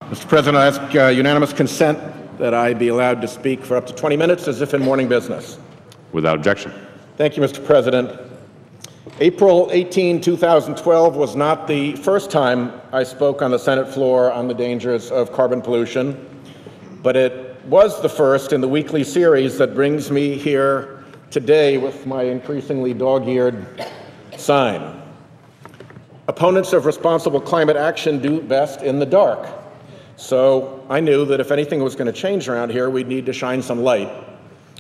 Mr. President, I ask unanimous consent that I be allowed to speak for up to 20 minutes as if in morning business. Without objection. Thank you, Mr. President. April 18, 2012 was not the first time I spoke on the Senate floor on the dangers of carbon pollution, but it was the first in the weekly series that brings me here today with my increasingly dog-eared sign. Opponents of responsible climate action do best in the dark. So I knew that if anything was going to change around here, we'd need to shine some light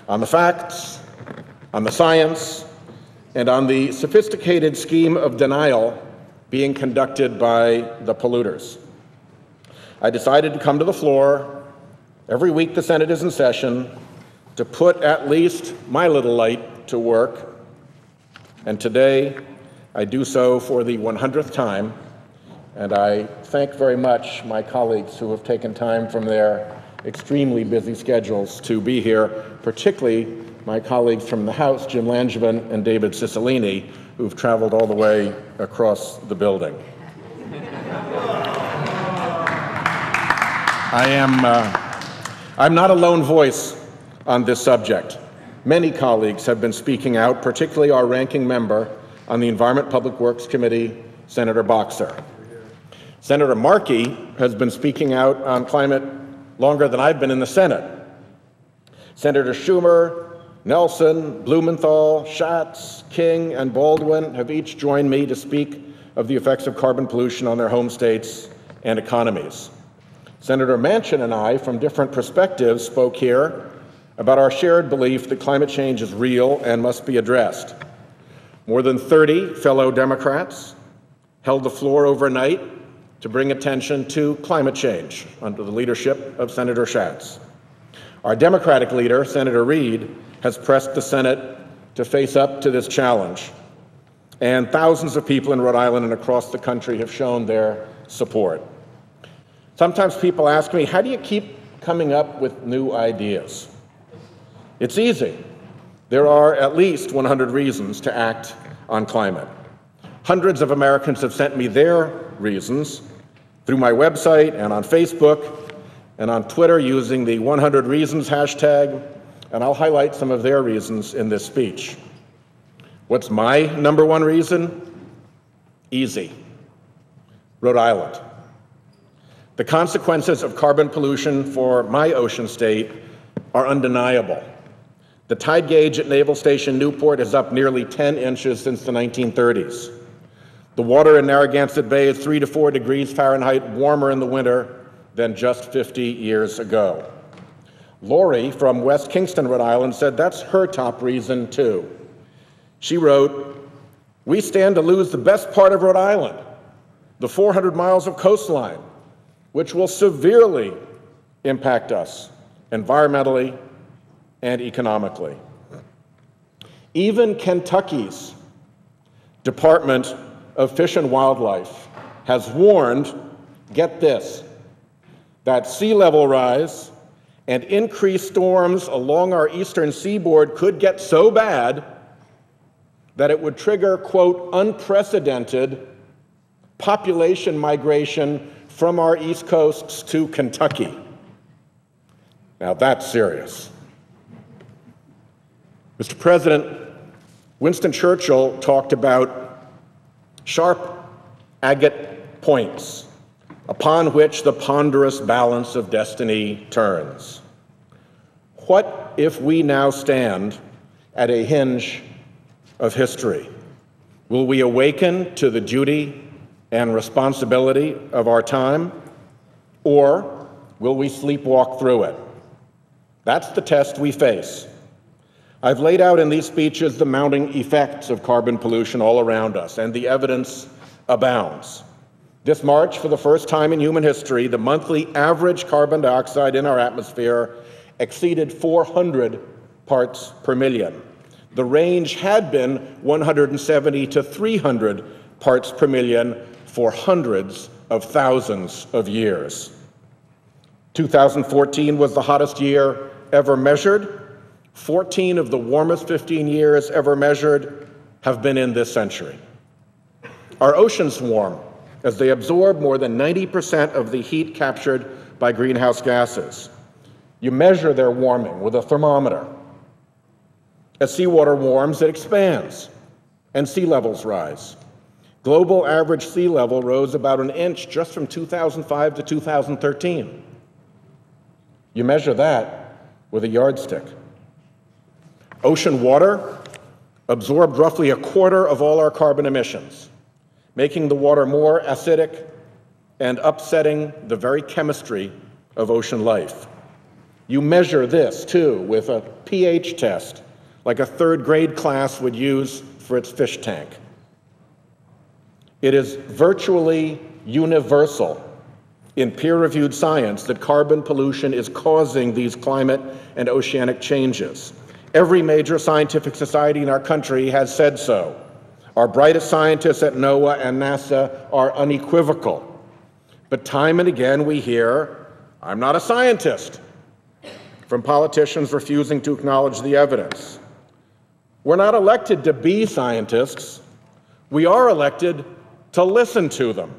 on the facts, on the science, and on the sophisticated scheme of denial being conducted by the polluters. I decided to come to the floor every week the Senate is in session to put at least my little light to work, and today I do so for the 100th time, and I thank very much my colleagues who have taken time from their extremely busy schedules to be here, particularly my colleagues from the House, Jim Langevin and David Cicilline, who've traveled all the way across the building. I'm not a lone voice on this subject. Many colleagues have been speaking out, particularly our ranking member on the Environment Public Works Committee, Senator Boxer. Senator Markey has been speaking out on climate longer than I've been in the Senate. Senator Schumer, Nelson, Blumenthal, Schatz, King, and Baldwin have each joined me to speak of the effects of carbon pollution on their home states and economies. Senator Manchin and I, from different perspectives, spoke here about our shared belief that climate change is real and must be addressed. More than 30 fellow Democrats held the floor overnight to bring attention to climate change under the leadership of Senator Schatz. Our Democratic leader, Senator Reid, has pressed the Senate to face up to this challenge, and thousands of people in Rhode Island and across the country have shown their support. Sometimes people ask me, how do you keep coming up with new ideas? It's easy. There are at least 100 reasons to act on climate. Hundreds of Americans have sent me their reasons through my website and on Facebook and on Twitter using the 100 Reasons hashtag, and I'll highlight some of their reasons in this speech. What's my number one reason? Easy. Rhode Island. The consequences of carbon pollution for my ocean state are undeniable. The tide gauge at Naval Station Newport is up nearly 10 inches since the 1930s. The water in Narragansett Bay is 3 to 4 degrees Fahrenheit warmer in the winter than just 50 years ago. Lori from West Kingston, Rhode Island, said that's her top reason too. She wrote, "We stand to lose the best part of Rhode Island, the 400 miles of coastline, which will severely impact us environmentally and economically." Even Kentucky's Department of Fish and Wildlife has warned, get this, that sea level rise and increased storms along our eastern seaboard could get so bad that it would trigger, quote, unprecedented population migration from our east coasts to Kentucky. Now that's serious. Mr. President, Winston Churchill talked about sharp agate points upon which the ponderous balance of destiny turns. What if we now stand at a hinge of history? Will we awaken to the duty and responsibility of our time, or will we sleepwalk through it? That's the test we face. I've laid out in these speeches the mounting effects of carbon pollution all around us, and the evidence abounds. This March, for the first time in human history, the monthly average carbon dioxide in our atmosphere exceeded 400 parts per million. The range had been 170 to 300 parts per million for hundreds of thousands of years. 2014 was the hottest year ever measured. 14 of the warmest 15 years ever measured have been in this century. Our oceans warm as they absorb more than 90% of the heat captured by greenhouse gases. You measure their warming with a thermometer. As seawater warms, it expands, and sea levels rise. Global average sea level rose about an inch just from 2005 to 2013. You measure that with a yardstick. Ocean water absorbed roughly a quarter of all our carbon emissions, making the water more acidic and upsetting the very chemistry of ocean life. You measure this, too, with a pH test, like a third-grade class would use for its fish tank. It is virtually universal in peer-reviewed science that carbon pollution is causing these climate and oceanic changes. Every major scientific society in our country has said so. Our brightest scientists at NOAA and NASA are unequivocal. But time and again we hear, "I'm not a scientist," from politicians refusing to acknowledge the evidence. We're not elected to be scientists. We are elected to listen to them.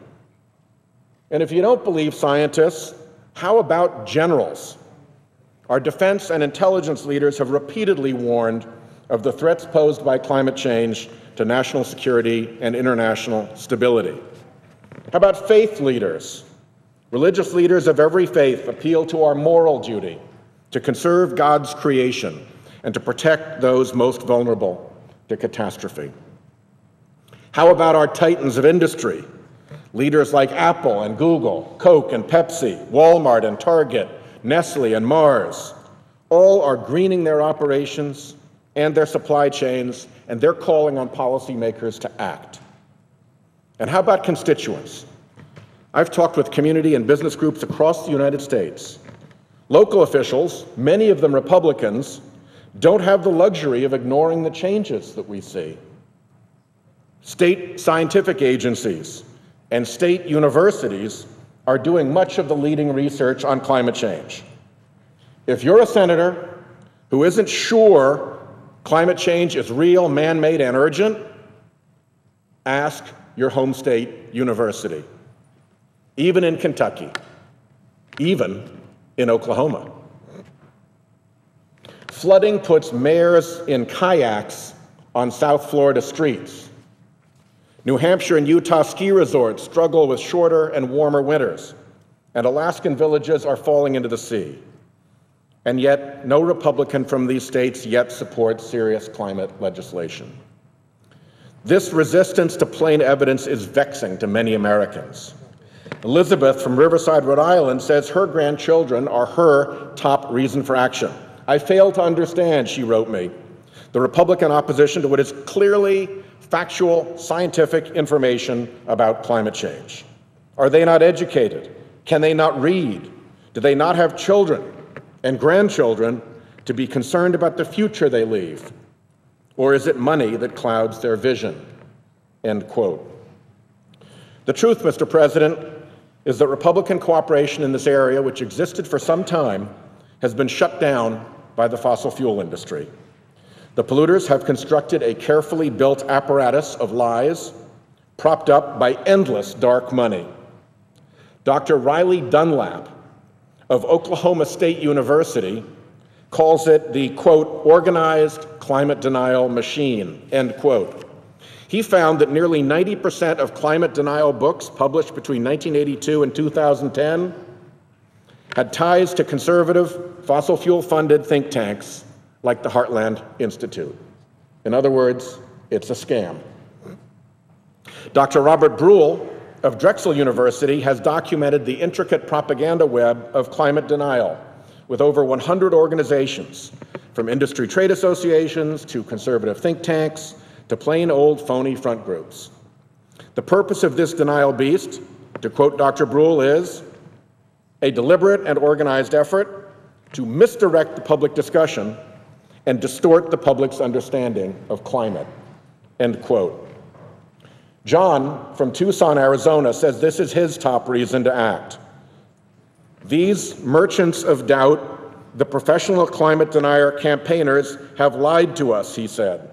And if you don't believe scientists, how about generals? Our defense and intelligence leaders have repeatedly warned of the threats posed by climate change to national security and international stability. How about faith leaders? Religious leaders of every faith appeal to our moral duty to conserve God's creation and to protect those most vulnerable to catastrophe. How about our titans of industry? Leaders like Apple and Google, Coke and Pepsi, Walmart and Target, Nestle and Mars, all are greening their operations and their supply chains, and they're calling on policymakers to act. And how about constituents? I've talked with community and business groups across the United States. Local officials, many of them Republicans, don't have the luxury of ignoring the changes that we see. State scientific agencies and state universities are doing much of the leading research on climate change. If you're a senator who isn't sure climate change is real, man-made, and urgent, ask your home state university, even in Kentucky, even in Oklahoma. Flooding puts mayors in kayaks on South Florida streets. New Hampshire and Utah ski resorts struggle with shorter and warmer winters, and Alaskan villages are falling into the sea. And yet, no Republican from these states yet supports serious climate legislation. This resistance to plain evidence is vexing to many Americans. Elizabeth from Riverside, Rhode Island, says her grandchildren are her top reason for action. "I fail to understand," she wrote me, "the Republican opposition to what is clearly factual, scientific information about climate change. Are they not educated? Can they not read? Do they not have children and grandchildren to be concerned about the future they leave? Or is it money that clouds their vision?" End quote. The truth, Mr. President, is that Republican cooperation in this area, which existed for some time, has been shut down by the fossil fuel industry. The polluters have constructed a carefully built apparatus of lies, propped up by endless dark money. Dr. Riley Dunlap of Oklahoma State University calls it the, quote, organized climate denial machine, end quote. He found that nearly 90% of climate denial books published between 1982 and 2010 had ties to conservative, fossil fuel-funded think tanks like the Heartland Institute. In other words, it's a scam. Dr. Robert Bruhl of Drexel University has documented the intricate propaganda web of climate denial with over 100 organizations, from industry trade associations to conservative think tanks to plain old phony front groups. The purpose of this denial beast, to quote Dr. Bruhl, is a deliberate and organized effort to misdirect the public discussion and distort the public's understanding of climate, end quote. John from Tucson, Arizona, says this is his top reason to act. These merchants of doubt, the professional climate denier campaigners, have lied to us, he said,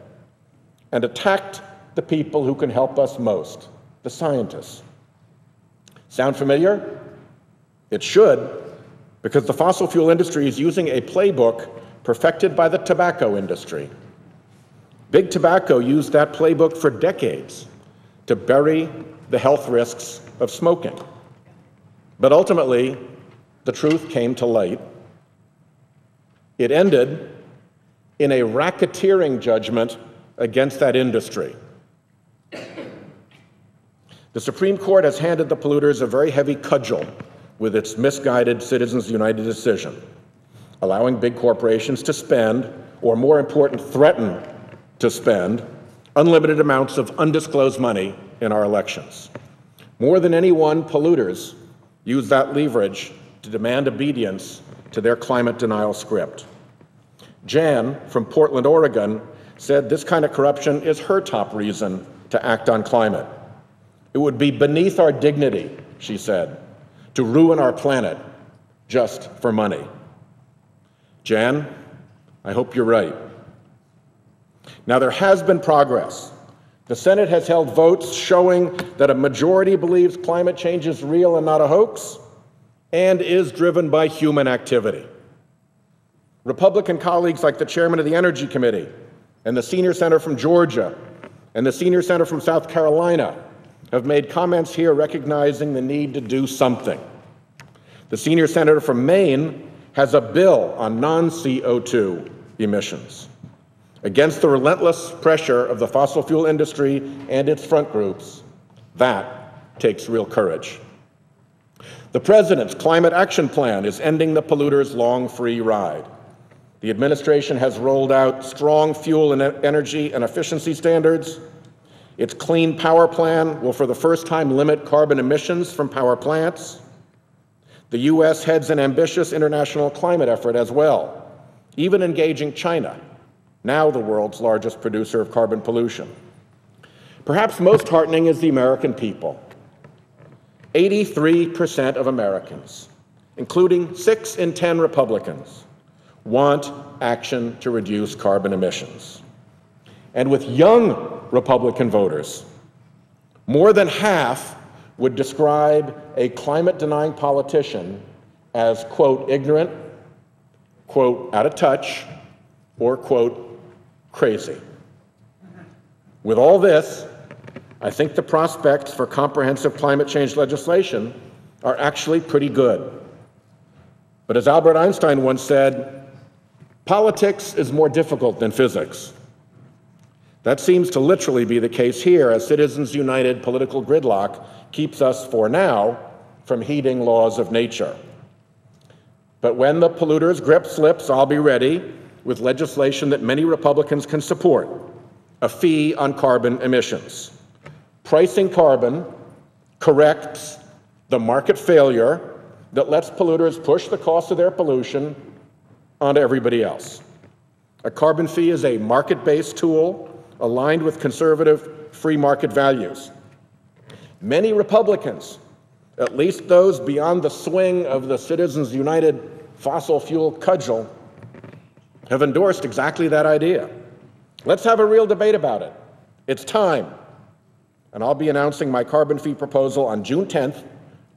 and attacked the people who can help us most, the scientists. Sound familiar? It should, because the fossil fuel industry is using a playbook perfected by the tobacco industry. Big Tobacco used that playbook for decades to bury the health risks of smoking. But ultimately, the truth came to light. It ended in a racketeering judgment against that industry. The Supreme Court has handed the polluters a very heavy cudgel with its misguided Citizens United decision, allowing big corporations to spend, or more important, threaten to spend, unlimited amounts of undisclosed money in our elections. More than anyone, polluters use that leverage to demand obedience to their climate denial script. Jan from Portland, Oregon, said this kind of corruption is her top reason to act on climate. It would be beneath our dignity, she said, to ruin our planet just for money. Jan, I hope you're right. Now, there has been progress. The Senate has held votes showing that a majority believes climate change is real and not a hoax, and is driven by human activity. Republican colleagues like the chairman of the Energy Committee, and the senior senator from Georgia, and the senior senator from South Carolina have made comments here recognizing the need to do something. The senior senator from Maine has a bill on non-CO2 emissions. Against the relentless pressure of the fossil fuel industry and its front groups, that takes real courage. The President's Climate Action Plan is ending the polluters' long free ride. The administration has rolled out strong fuel and energy and efficiency standards. Its Clean Power Plan will for the first time limit carbon emissions from power plants. The U.S. heads an ambitious international climate effort as well, even engaging China, now the world's largest producer of carbon pollution. Perhaps most heartening is the American people. 83% of Americans, including 6 in 10 Republicans, want action to reduce carbon emissions. And with young Republican voters, more than half would describe a climate-denying politician as, quote, ignorant, quote, out of touch, or, quote, crazy. With all this, I think the prospects for comprehensive climate change legislation are actually pretty good. But as Albert Einstein once said, politics is more difficult than physics. That seems to literally be the case here, as Citizens United political gridlock keeps us, for now, from heeding laws of nature. But when the polluter's grip slips, I'll be ready with legislation that many Republicans can support, a fee on carbon emissions. Pricing carbon corrects the market failure that lets polluters push the cost of their pollution onto everybody else. A carbon fee is a market-based tool aligned with conservative free market values. Many Republicans, at least those beyond the swing of the Citizens United fossil fuel cudgel, have endorsed exactly that idea. Let's have a real debate about it. It's time. And I'll be announcing my carbon fee proposal on June 10th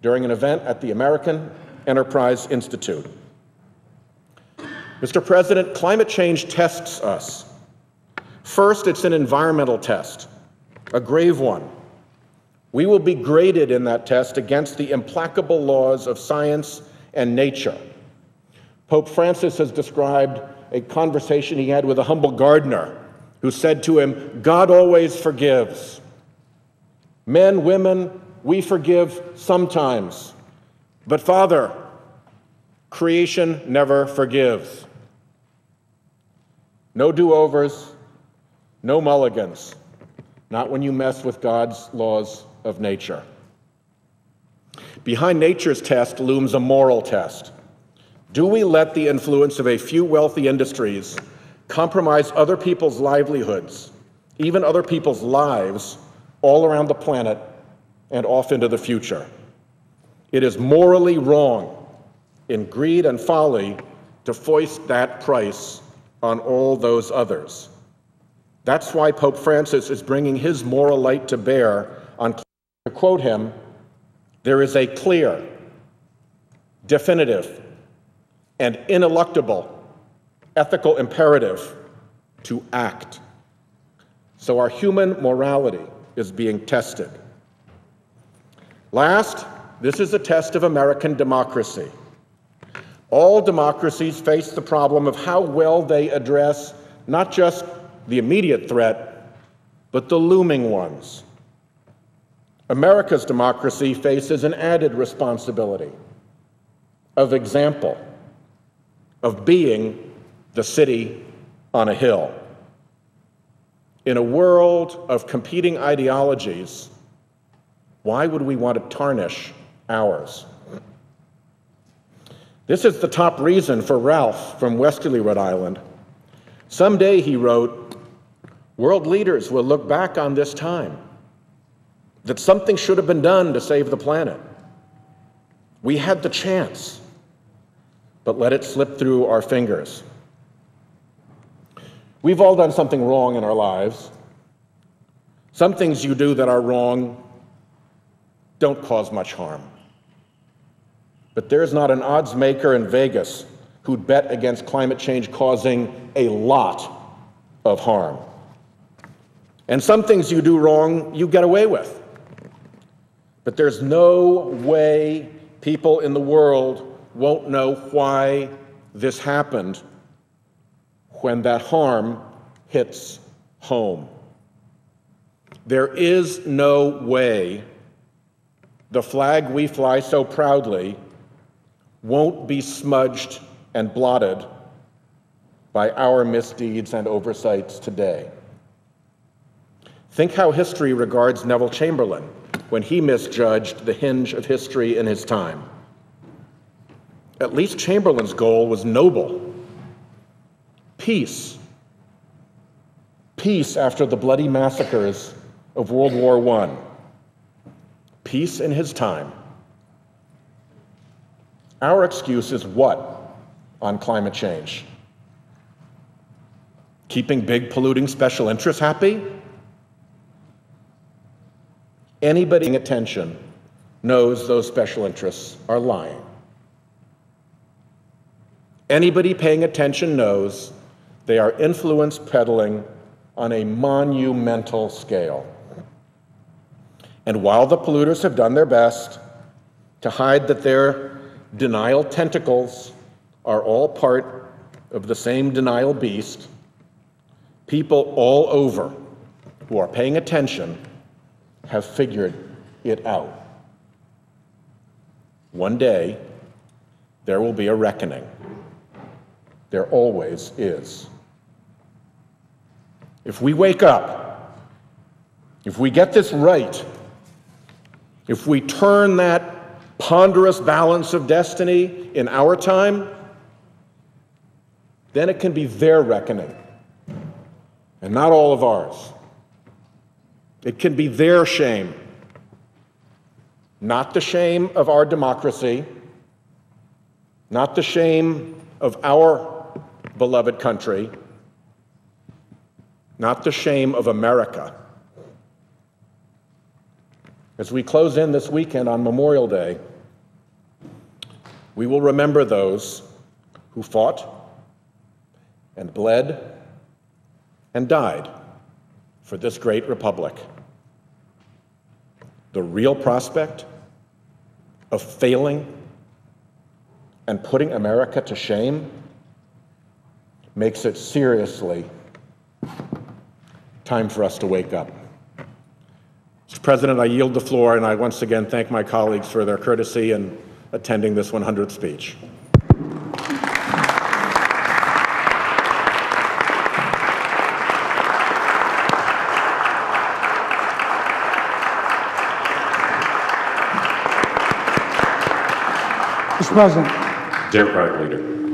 during an event at the American Enterprise Institute. Mr. President, climate change tests us. First, it's an environmental test, a grave one. We will be graded in that test against the implacable laws of science and nature. Pope Francis has described a conversation he had with a humble gardener who said to him, "God always forgives. Men, women, we forgive sometimes. But Father, creation never forgives." No do-overs, no mulligans, not when you mess with God's laws of nature. Behind nature's test looms a moral test. Do we let the influence of a few wealthy industries compromise other people's livelihoods, even other people's lives, all around the planet and off into the future? It is morally wrong, in greed and folly, to foist that price on all those others. That's why Pope Francis is bringing his moral light to bear on, to quote him, There is a clear, definitive, and ineluctable ethical imperative to act. So our human morality is being tested. Last, this is a test of American democracy. All democracies face the problem of how well they address not just the immediate threat, but the looming ones. America's democracy faces an added responsibility of example, of being the city on a hill. In a world of competing ideologies, why would we want to tarnish ours? This is the top reason for Ralph from Westerly, Rhode Island. Someday, he wrote, world leaders will look back on this time, that something should have been done to save the planet. We had the chance, but let it slip through our fingers. We've all done something wrong in our lives. Some things you do that are wrong don't cause much harm. But there's not an odds maker in Vegas who'd bet against climate change causing a lot of harm. And some things you do wrong, you get away with. But there's no way people in the world won't know why this happened when that harm hits home. There is no way the flag we fly so proudly won't be smudged and blotted by our misdeeds and oversights today. Think how history regards Neville Chamberlain when he misjudged the hinge of history in his time. At least Chamberlain's goal was noble. Peace. Peace after the bloody massacres of World War I. Peace in his time. Our excuse is what on climate change? Keeping big polluting special interests happy? Anybody paying attention knows those special interests are lying. Anybody paying attention knows they are influence peddling on a monumental scale. And while the polluters have done their best to hide that their denial tentacles are all part of the same denial beast, people all over who are paying attention have figured it out. One day, there will be a reckoning. There always is. If we wake up, if we get this right, if we turn that ponderous balance of destiny in our time, then it can be their reckoning, and not all of ours. It can be their shame, not the shame of our democracy, not the shame of our beloved country, not the shame of America. As we close in this weekend on Memorial Day, we will remember those who fought and bled and died for this great republic. The real prospect of failing and putting America to shame makes it seriously time for us to wake up. Mr. President, I yield the floor, and I once again thank my colleagues for their courtesy in attending this 100th speech. Mr. President. Democratic Leader.